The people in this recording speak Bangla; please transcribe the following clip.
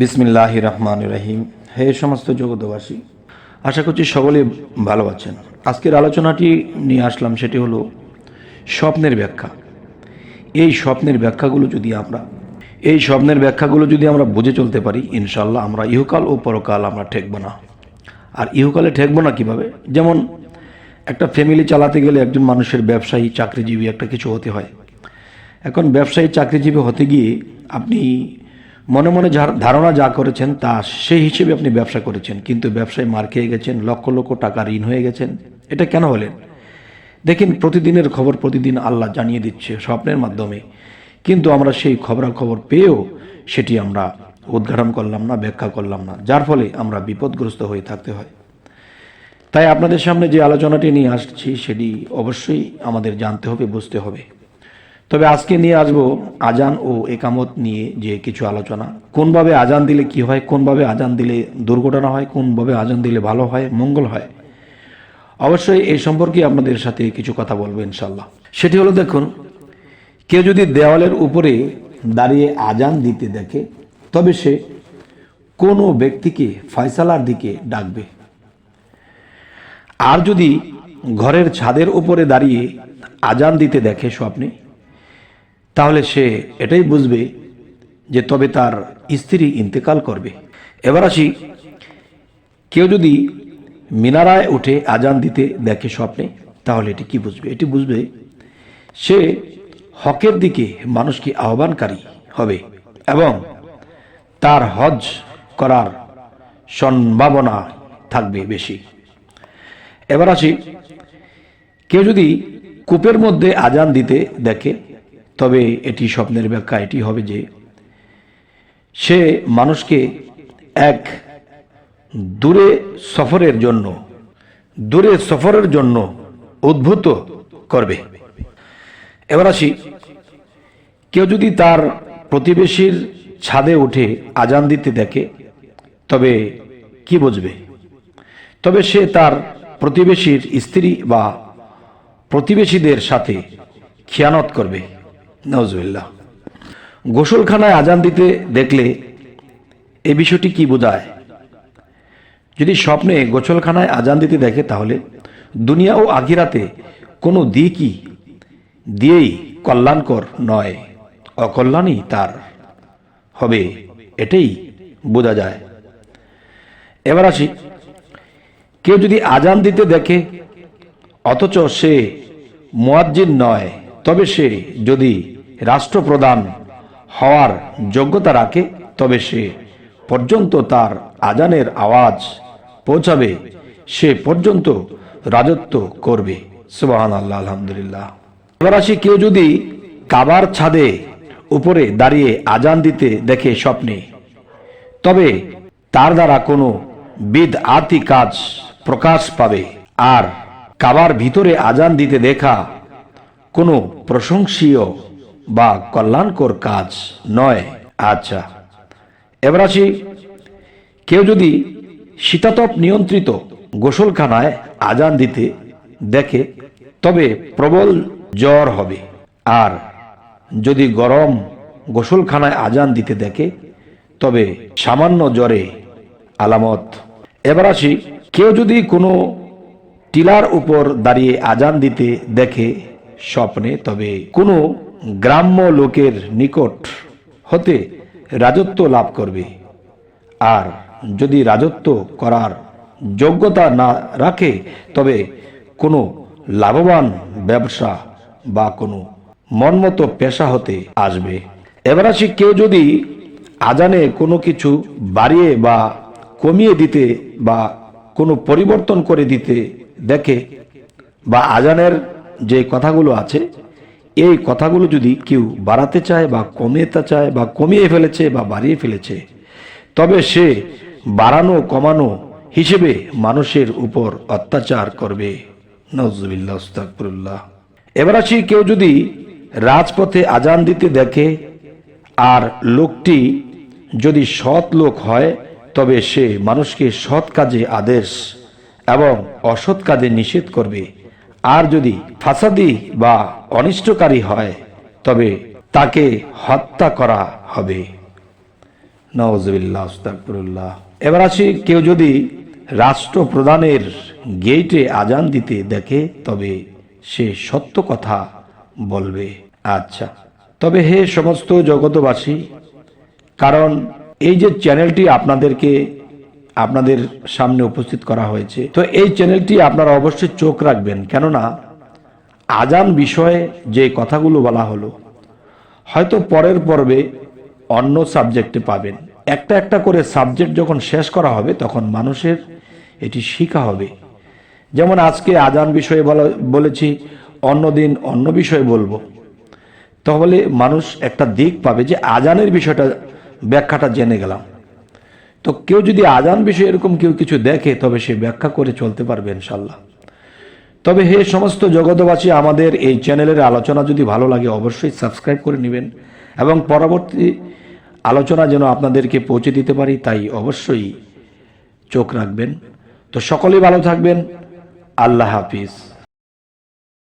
বিসমিল্লাহির রহমানির রহিম। হে সমস্ত জগতবাসী, আশা করছি সকলে ভালো আছেন। আজকের আলোচনাটি নিয়ে আসলাম, সেটি হলো স্বপ্নের ব্যাখ্যা। এই স্বপ্নের ব্যাখ্যাগুলো যদি আমরা বুঝে চলতে পারি, ইনশাল্লাহ আমরা ইহকাল ও পরকাল আমরা ঠেকব না। আর ইহকালে ঠেকব না কিভাবে? যেমন একটা ফ্যামিলি চালাতে গেলে একজন মানুষের ব্যবসায়ী, চাকরিজীবী একটা কিছু হতে হয়। এখন ব্যবসায়ী, চাকরিজীবী হতে গিয়ে আপনি মনে মনে ধারণা যা করেছেন তা সেই হিসেবে আপনি ব্যবসা করেছেন, কিন্তু ব্যবসায় মার খেয়ে গেছেন, লক্ষ লক্ষ টাকা ঋণ হয়ে গেছেন। এটা কেন হলেন? দেখেন, প্রতিদিনের খবর প্রতিদিন আল্লাহ জানিয়ে দিচ্ছে স্বপ্নের মাধ্যমে, কিন্তু আমরা সেই খবরাখবর পেয়েও সেটি আমরা উদ্ঘাটন করলাম না, ব্যাখ্যা করলাম না, যার ফলে আমরা বিপদগ্রস্ত হয়ে থাকতে হয়। তাই আপনাদের সামনে যে আলোচনাটি নিয়ে আসছি সেটি অবশ্যই আমাদের জানতে হবে, বুঝতে হবে। তবে আজকে নিয়ে আসবো আজান ও একামত নিয়ে যে কিছু আলোচনা। কোনভাবে আজান দিলে কি হয়, কোনভাবে আজান দিলে দুর্ঘটনা হয়, কোনভাবে আজান দিলে ভালো হয়, মঙ্গল হয়। অবশ্যই এই সম্পর্কে আপনাদের সাথে কিছু কথা বলবো ইনশাল্লাহ। সেটি হলো, দেখুন, কেউ যদি দেওয়ালের উপরে দাঁড়িয়ে আজান দিতে দেখে, তবে সে কোনো ব্যক্তিকে ফয়সালার দিকে ডাকবে। আর যদি ঘরের ছাদের উপরে দাঁড়িয়ে আজান দিতে দেখে স্বপ্নে, তাহলে সে এটাই বুঝবে যে তবে তার স্ত্রী ইন্তেকাল করবে। এবার আসি, কেউ যদি মিনারায় উঠে আজান দিতে দেখে স্বপ্নে, তাহলে এটি কি বুঝবে? এটি বুঝবে সে হকের দিকে মানুষকে আহ্বানকারী হবে এবং তার হজ করার সম্ভাবনা থাকবে বেশি। এবার আসি, কেউ যদি কূপের মধ্যে আজান দিতে দেখে, তবে এটি স্বপ্নের ব্যাখ্যা এটি হবে যে সে মানুষকে এক দূরে সফরের জন্য উদ্ভূত করবে। এবার আসি, কেউ যদি তার প্রতিবেশীর ছাদে উঠে আজান দিতে দেখে, তবে কি বুঝবে? তবে সে তার প্রতিবেশীর স্ত্রী বা প্রতিবেশীদের সাথে খিয়ানত করবে। নাউজুবিল্লাহ। গোসলখানায় আজান দিতে দেখলে এই বিষয়টি কি বোঝায়? যদি স্বপ্নে গোসলখানায় আজান দিতে দেখে, তাহলে দুনিয়া ও আখিরাতে কোনো দিয়েই কল্যাণকর নয়, অকল্যাণই তার হবে, এটাই বোঝা যায়। এবার আসি, কেউ যদি আজান দিতে দেখে অথচ সে মুয়াজ্জিন নয়, তবে সে যদি রাষ্ট্রপ্রধান হওয়ার যোগ্যতা রাখে, তবে সে পর্যন্ত তার আজানের আওয়াজ পৌঁছাবে, সে পর্যন্ত রাজত্ব করবে। সুবহানাল্লাহ, আলহামদুলিল্লাহ। এবার আসি, কেউ যদি কাবার ছাদে উপরে দাঁড়িয়ে আজান দিতে দেখে স্বপ্নে, তবে তার দ্বারা কোনো বিদআতি কাজ প্রকাশ পাবে, আর কাবার ভিতরে আজান দিতে দেখা কোনো প্রশংসনীয় বা কল্যাণকর কাজ নয়। আচ্ছা, এবার আসি, কেউ যদি শীতাতপ নিয়ন্ত্রিত গোসলখানায় আজান দিতে দেখে, তবে প্রবল জ্বর হবে, আর যদি গরম গোসলখানায় আজান দিতে দেখে, তবে সামান্য জ্বরে আলামত। এবার আসি, কেউ যদি কোনো টিলার উপর দাঁড়িয়ে আজান দিতে দেখে স্বপ্নে, তবে কোনো গ্রাম্য লোকের নিকট হতে রাজত্ব লাভ করবে, আর যদি রাজত্ব করার যোগ্যতা না রাখে, তবে কোনো লাভবান ব্যবসা বা কোনো মনমতো পেশা হতে আসবে। এবার আসি, কেউ যদি আজানে কোনো কিছু বাড়িয়ে বা কমিয়ে দিতে বা কোনো পরিবর্তন করে দিতে দেখে, বা আজানের যে কথাগুলো আছে এই কথাগুলো যদি কেউ বাড়াতে চায় বা কমাতে চায়, বা কমিয়ে ফেলেছে বা বাড়িয়ে ফেলেছে, তবে সে বাড়ানো কমানো হিসেবে মানুষের উপর অত্যাচার করবে। নাউজুবিল্লাহ, আস্তাগফিরুল্লাহ। এবার আসি, কেউ যদি রাজপথে আজান দিতে দেখে আর লোকটি যদি সৎ লোক হয়, তবে সে মানুষকে সৎ কাজে আদেশ এবং অসৎ কাজে নিষেধ করবে, আর যদি ফাসাদি বা অনিষ্টকারী হয়, তবে তাকে হত্যা করা হবে। নাউজুবিল্লাহ, আস্তাগফিরুল্লাহ। এবার আসি, কেউ যদি রাষ্ট্রপ্রধানের গেটে আজান দিতে দেখে তবে সে সত্য কথা বলবে। আচ্ছা, তবে হে সমস্ত জগতবাসী, কারণ এই যে চ্যানেলটি আপনাদের সামনে উপস্থিত করা হয়েছে, তো এই চ্যানেলটি আপনারা অবশ্যই চোখ রাখবেন, কেননা আজান বিষয়ে যে কথাগুলো বলা হলো হয়তো পরের পর্বে অন্য সাবজেক্টে পাবেন। একটা একটা করে সাবজেক্ট যখন শেষ করা হবে তখন মানুষের এটি শিখা হবে। যেমন আজকে আজান বিষয়ে বলেছি, অন্যদিন অন্য বিষয়ে বলবো, তাহলে মানুষ একটা দিক পাবে যে আজানের বিষয়টা, ব্যাখ্যাটা জেনে গেলাম। তো কেউ যদি আজান বিষয়ে এরকম কেউ কিছু দেখে তবে সে ব্যাখ্যা করে চলতে পারবে ইনশাল্লাহ। তবে হে সমস্ত জগতবাসী, আমাদের এই চ্যানেলের আলোচনা যদি ভালো লাগে অবশ্যই সাবস্ক্রাইব করে নেবেন এবং পরবর্তী আলোচনা যেন আপনাদেরকে পৌঁছে দিতে পারি তাই অবশ্যই চোখ রাখবেন। তো সকলেই ভালো থাকবেন। আল্লাহ হাফিজ।